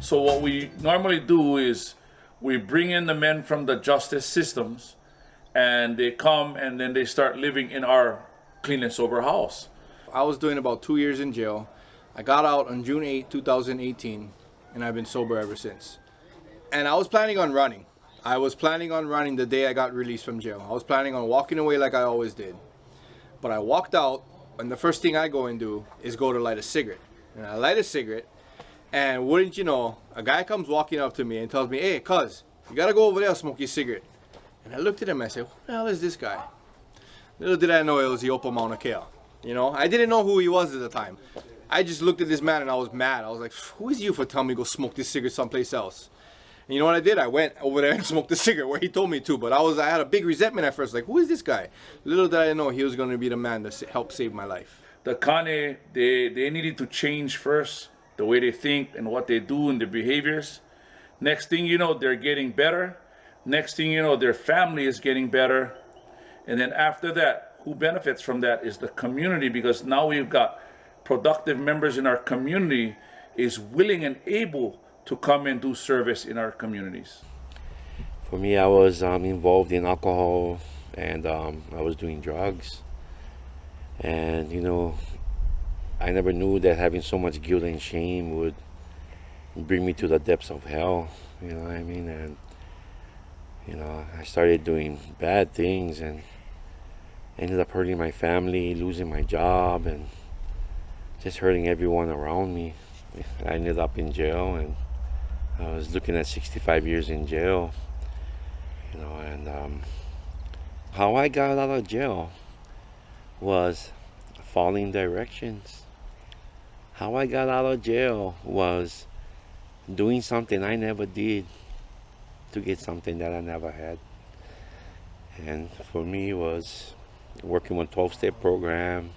So what we normally do is we bring in the men from the justice systems, and they come and then they start living in our clean and sober house. I was doing about 2 years in jail. I got out on June 8, 2018, and I've been sober ever since. And I was planning on running. I was planning on running the day I got released from jail. I was planning on walking away like I always did. But I walked out, and the first thing I go and do is go to light a cigarette. And I light a cigarette, and wouldn't you know, a guy comes walking up to me and tells me, "Hey, cuz, you gotta go over there and smoke your cigarette." And I looked at him and I said, "Who the hell is this guy?" Little did I know it was Yopo Mauna Kea. You know, I didn't know who he was at the time. I just looked at this man and I was mad. I was like, "Who is you for telling me to go smoke this cigarette someplace else?" And you know what I did? I went over there and smoked the cigarette where he told me to. But I had a big resentment at first. Like, who is this guy? Little did I know he was going to be the man to help save my life. The Kane, they needed to change first the way they think and what they do and their behaviors. Next thing you know, they're getting better. Next thing you know, their family is getting better. And then after that, who benefits from that is the community, because now we've got productive members in our community is willing and able to come and do service in our communities. For me, I was involved in alcohol, and I was doing drugs. And, I never knew that having so much guilt and shame would bring me to the depths of hell. You know what I mean? And, I started doing bad things and ended up hurting my family, losing my job, and just hurting everyone around me. I ended up in jail, and I was looking at 65 years in jail. And how I got out of jail was following directions. How I got out of jail was doing something I never did to get something that I never had. And for me, it was working with 12-step program.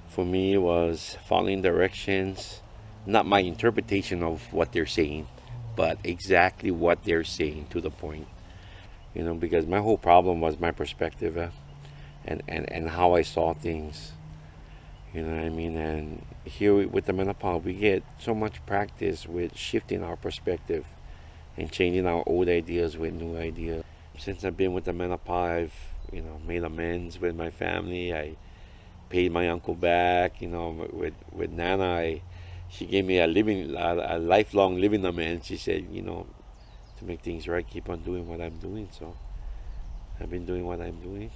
For me, it was following directions, not my interpretation of what they're saying, but exactly what they're saying to the point. Because my whole problem was my perspective, and how I saw things. You know what I mean? And here with the menopause, we get so much practice with shifting our perspective and changing our old ideas with new ideas. Since I've been with the menopause, I've made amends with my family. I paid my uncle back. With Nana, she gave me a lifelong living amends. She said, to make things right, keep on doing what I'm doing. So I've been doing what I'm doing.